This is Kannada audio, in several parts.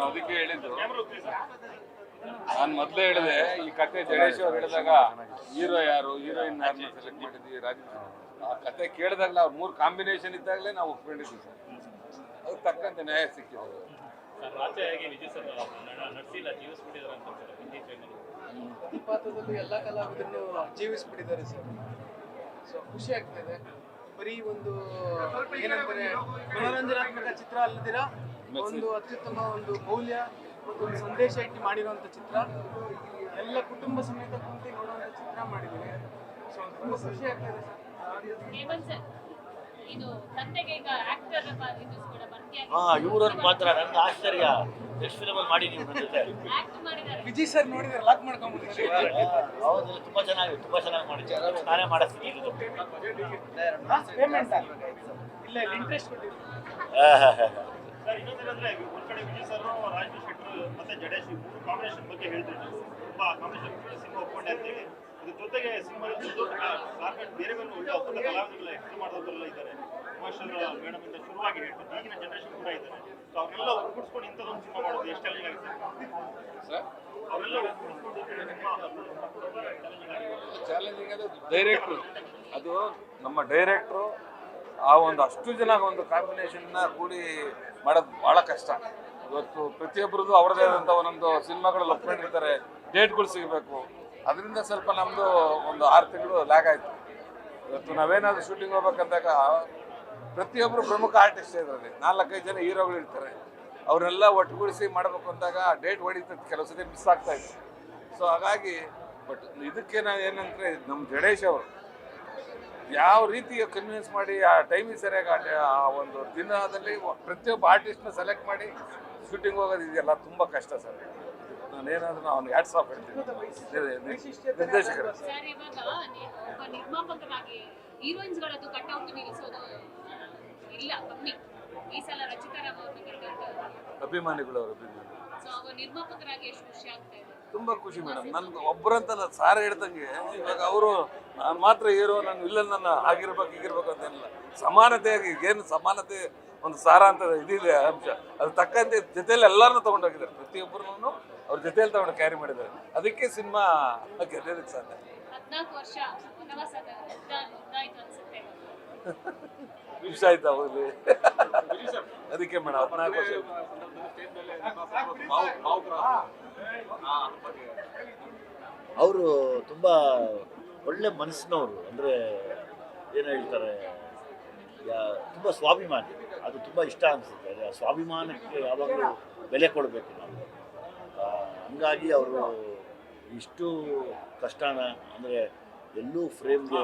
ಅದಕ್ಕೆ ಹೇಳಿದ್ದು, ನಾನು ಮೊದಲೇ ಹೇಳಿದೆ ಈ ಕತೆ ಜಡೇಶ್ ಅವ್ರು ಹೇಳಿದಾಗ ಹೀರೋ ಯಾರು ಹೀರೋಯಿನ್ ಯಾರನ್ನ ಸೆಲೆಕ್ಟ್ ಮಾಡಿದ್ವಿ ಆ ಕತೆ ಕೇಳಿದಾಗಲೇ ಅವ್ರು 3 ಕಾಂಬಿನೇಷನ್ ಇದ್ದಾಗಲೇ ನಾವು ಒಪ್ಕೊಂಡಿದ್ವಿ ಸರ್. ಅದಕ್ಕೆ ತಕ್ಕಂತೆ ನ್ಯಾಯ ಸಿಕ್ಕಿದೆ. ಅತಿಪಾತದಲ್ಲಿ ಎಲ್ಲ ಕಲಾವಿದರನ್ನು ಜೀವಿಸ್ಬಿಟ್ಟಿದ್ದಾರೆ ಸರ್. ಸೊ ಖುಷಿ ಆಗ್ತಿದೆ. ಬರೀ ಒಂದು ಏನಂತಾರೆ ಮನೋರಂಜನಾತ್ಮಕ ಚಿತ್ರ ಅಲ್ಲದಿರ ಒಂದು ಅತ್ಯುತ್ತಮ ಒಂದು ಮೌಲ್ಯ ಮತ್ತು ಒಂದು ಸಂದೇಶ ಇಟ್ಟು ಮಾಡಿರುವಂಥ ಚಿತ್ರ, ಎಲ್ಲ ಕುಟುಂಬ ಸಮೇತ ಕುಂತು ನೋಡುವಂಥ ಚಿತ್ರ ಮಾಡಿದ್ದೀವಿ. ಸೊ ತುಂಬ ಖುಷಿ ಆಗ್ತಿದೆ ಸರ್. ಇವ್ರನ್ನ ಮಾತ್ರ ನನ್ನ ಆಶ್ಚರ್ಯ, ಎಷ್ಟು ಫಿಲಮಲ್ಲಿ ಮಾಡಿ ನೀವು ನನ್ನ ಜೊತೆ ವಿಜಯ್ ಸರ್ ನೋಡಿದ್ರೆ ಲಾಕ್ ಮಾಡ್ಕೊಂಡ್ಬಿಟ್ಟಿದ್ದಾರೆ. ಹೌದು, ತುಂಬಾ ಚೆನ್ನಾಗಿ ಮಾಡಿದ್ದಾರೆ. ನಾನೇ ಮಾಡಿಸ್ತೀನಿ ಪೇಮೆಂಟ್ ಇಲ್ಲ ಇಂಟ್ರೆಸ್ಟ್ ಕೊಟ್ಟಿದ್ದೀನಿ. ಇನ್ನೊಂದೇನಂದ್ರೆ ಒಂದ್ ಕಡೆ ವಿಜಯ್ ಸರ್, ರಾಜೇಶ್ ಶೆಟ್ಟರ್ ಮತ್ತೆ ಜಡೇಶ್ 3 ಕಾಂಬಿನೇಷನ್ ಬಗ್ಗೆ ಹೇಳ್ತಿದ್ರು. ತುಂಬಾ ಕಾಂಬಿನೇಷನ್ ಸಿನಿಮಾ ಒಪ್ಕೊಂಡೆ ಅಂತೀವಿ. ಅದ್ರ ಜೊತೆಗೆ ಸಿನಿಮಾ ಬೇರೆ ಬೇರೆ ಒಳ್ಳೆ ಒಪ್ಪಂದ ಕಲಾವಿದರೆಲ್ಲ ಹೆಸರು ಮಾಡಿದವರೆಲ್ಲ ಇದ್ದಾರೆ. ಕಮರ್ಷಿಯಲ್ ಮೇಡಮ್ ಇಂದ ಶುರುವಾಗಿ ಹೇಳ್ತಾರೆ, ಈಗಿನ ಜನರೇಷನ್ ಕೂಡ ಇದ್ದಾರೆ. ಸೊ ಅವರೆಲ್ಲ ಒಗ್ಗೂಡಿಸ್ಕೊಂಡು ಇಂಥದ್ದೊಂದು ಸಿನಿಮಾ ಮಾಡೋದು ಎಷ್ಟು ಚಾಲೆಂಜಿಂಗ್ ಆಗುತ್ತೆ ಸರ್? ಅವರೆಲ್ಲ ಒಗ್ಗೂಡಿಸ್ಕೊಂಡು ಚಾಲೆಂಜಿಂಗ್ ಅದು ಡೈರೆಕ್ಟ್ರು, ಅದು ನಮ್ಮ ಡೈರೆಕ್ಟ್ರು ಆ ಒಂದು ಅಷ್ಟು ಜನ ಒಂದು ಕಾಂಬಿನೇಷನ್ನ ಕೂಡಿ ಮಾಡೋದು ಭಾಳ ಕಷ್ಟ. ಇವತ್ತು ಪ್ರತಿಯೊಬ್ಬರದ್ದು ಅವರದೇ ಆದಂಥ ಒಂದೊಂದು ಸಿನಿಮಾಗಳಲ್ಲಿ ಒಪ್ಕೊಂಡಿರ್ತಾರೆ, ಡೇಟ್ಗಳು ಸಿಗಬೇಕು. ಅದರಿಂದ ಸ್ವಲ್ಪ ನಮ್ಮದು ಒಂದು 6 ತಿಂಗಳು ಲ್ಯಾಗ್ ಆಯಿತು. ಇವತ್ತು ನಾವೇನಾದರೂ ಶೂಟಿಂಗ್ ಹೋಗ್ಬೇಕಂದಾಗ ಪ್ರತಿಯೊಬ್ಬರು ಪ್ರಮುಖ ಆರ್ಟಿಸ್ಟ್ ಇದರಲ್ಲಿ 4-5 ಜನ ಹೀರೋಗಳು ಇರ್ತಾರೆ. ಅವರೆಲ್ಲ ಒಟ್ಟುಗೂಡಿಸಿ ಮಾಡಬೇಕು ಅಂದಾಗ ಡೇಟ್ ಹೊಡಿತದೆ, ಕೆಲವು ಸತಿ ಮಿಸ್ ಆಗ್ತಾಯಿತ್ತು. ಸೊ ಹಾಗಾಗಿ ಬಟ್ ಇದಕ್ಕೆ ನಾವು ಏನಂದರೆ ನಮ್ಮ ಜಡೇಶ್ ಅವರು ಯಾವ ರೀತಿ ಕನ್ವಿನ್ಸ್ ಮಾಡಿ ಆ ಟೈಮಿಗೆ ಸರಿಯಾಗಿ ಆ ಒಂದು ದಿನದಲ್ಲಿ ಪ್ರತಿಯೊಬ್ಬ ಆರ್ಟಿಸ್ಟ್ನ ಸೆಲೆಕ್ಟ್ ಮಾಡಿ ಶೂಟಿಂಗ್ ಹೋಗೋದು ಇದೆಯಲ್ಲ ತುಂಬ ಕಷ್ಟ ಸರ್. ನಾನೇನಾದ್ರೂ ಅವ್ನಿಗೆ ಹ್ಯಾಟ್ಸ್ ಆಫ್ ಹೇಳ್ತೀನಿ ನಿರ್ದೇಶಕರು. ಅಭಿಮಾನಿಗಳು ಅವರು ತುಂಬ ಖುಷಿ ಮೇಡಮ್. ನನ್ಗೆ ಒಬ್ಬರಂತಲ್ಲ, ಸಾರ್ ಹೇಳ್ದಂಗೆ ಇವಾಗ ಅವರು ನಾನು ಮಾತ್ರ ಹೀರೋ, ನಾನು ವಿಲ್ಲನ್ ನನ್ನ ಆಗಿರ್ಬೇಕು ಹೀಗಿರ್ಬೇಕು ಅಂತೇನಿಲ್ಲ. ಸಮಾನತೆಯಾಗಿ ಏನು ಸಮಾನತೆ ಒಂದು ಸಾರ ಅಂತ ಇದಿದೆ ಅಂಶ, ಅದು ತಕ್ಕಂತೆ ಜೊತೆಯಲ್ಲಿ ಎಲ್ಲರನ್ನೂ ತೊಗೊಂಡೋಗಿದ್ದಾರೆ. ಪ್ರತಿಯೊಬ್ಬರನ್ನು ಅವ್ರ ಜೊತೆಯಲ್ಲಿ ತಗೊಂಡು ಕ್ಯಾರಿ ಮಾಡಿದ್ದಾರೆ. ಅದಕ್ಕೆ ಸಿನಿಮಾ ಗೆಲ್ಲೋದಕ್ಕೆ ಸಾಧ್ಯ. ವಿಷಯ ಆಯ್ತಾ ಹೋಗ್ಲಿ. ಅದಕ್ಕೆ ಮೇಡಮ್ 14 ವರ್ಷ ಅವರು ತುಂಬ ಒಳ್ಳೆ ಮನಸ್ಸಿನವರು. ಅಂದರೆ ಏನು ಹೇಳ್ತಾರೆ, ತುಂಬ ಸ್ವಾಭಿಮಾನಿ. ಅದು ತುಂಬ ಇಷ್ಟ ಅನಿಸುತ್ತೆ. ಆ ಸ್ವಾಭಿಮಾನಕ್ಕೆ ಯಾವಾಗಲೂ ಬೆಲೆ ಕೊಡಬೇಕು ನಾವು. ಹಂಗಾಗಿ ಅವರು ಇಷ್ಟು ಕಷ್ಟನ ಅಂದರೆ ಎಲ್ಲೂ ಫ್ರೇಮ್ಗೆ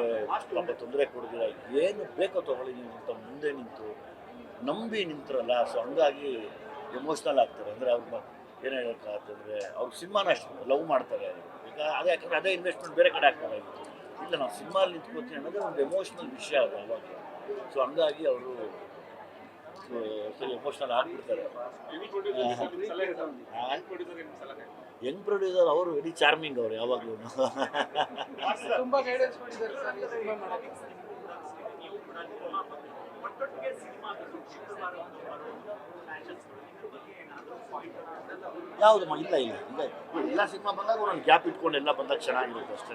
ಪಾಪ ತೊಂದರೆ ಕೊಡೋದಿಲ್ಲ, ಏನು ಬೇಕೋ ತೊಗೊಳ್ಳಿ ನೀವು ಅಂತ ಮುಂದೆ ನಿಂತು ನಂಬಿ ನಿಂತರಲ್ಲ. ಸೊ ಹಂಗಾಗಿ ಎಮೋಷ್ನಲ್ ಆಗ್ತಾರೆ. ಅಂದರೆ ಅವ್ರು ಏನು ಹೇಳೋಕ್ಕಾಗ್ತಂದರೆ ಅವ್ರು ಸಿನಿಮಾನ ಅಷ್ಟು ಲವ್ ಮಾಡ್ತಾರೆ. ಈಗ ಅದೇ ಯಾಕಂದರೆ ಅದೇ ಇನ್ವೆಸ್ಟ್ಮೆಂಟ್ ಬೇರೆ ಕಡೆ ಆಗ್ತಾರಾಗಿತ್ತು. ಇಲ್ಲ ನಾವು ಸಿನಿಮಾಲಿ ನಿಂತ್ಕೋತೀನಿ ಅನ್ನೋದೇ ಒಂದು ಎಮೋಷ್ನಲ್ ವಿಷಯ ಅದು ಅವಾಗ. ಸೊ ಹಂಗಾಗಿ ಅವರು ಸರಿ ಎಮೋಷ್ನಲ್ ಆಗಿಬಿಡ್ತಾರೆ. ಯಂಗ್ ಪ್ರೊಡ್ಯೂಸರ್ ಅವರು ವೆರಿ ಚಾರ್ಮಿಂಗ್. ಅವರು ಯಾವಾಗಲೂ ತುಂಬ ಗೈಡೆನ್ಸ್ ಮಾಡಿದ್ದಾರೆ ಸರ್ ಈ ಸಿನಿಮಾ ಮಾಡೋಕ್ಕೆ. ಯಾವುದಮ್ಮ ಇಲ್ಲ ಎಲ್ಲ ಸಿನಿಮಾ ಬಂದಾಗ ಒಂದು ಗ್ಯಾಪ್ ಇಟ್ಕೊಂಡು ಎಲ್ಲ ಬಂದಾಗ ಚೆನ್ನಾಗಿರುತ್ತೆ ಅಷ್ಟೇ.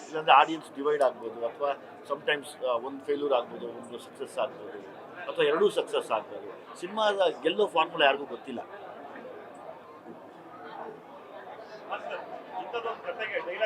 ಇಲ್ಲಾಂದರೆ ಆಡಿಯನ್ಸ್ ಡಿವೈಡ್ ಆಗ್ಬೋದು, ಅಥವಾ ಸಮ್ಟೈಮ್ಸ್ ಒಂದು ಫೇಲ್ಯೂರ್ ಆಗ್ಬೋದು, ಒಂದು ಸಕ್ಸಸ್ ಆಗ್ಬೋದು, ಅಥವಾ 2 ಸಕ್ಸಸ್ ಆಗ್ಬೋದು. ಸಿನಿಮಾದ ಗೆಲ್ಲೋ ಫಾರ್ಮುಲಾ ಯಾರಿಗೂ ಗೊತ್ತಿಲ್ಲ. ಇಂಥದ್ದೊಂದು ಕಥೆಗೆ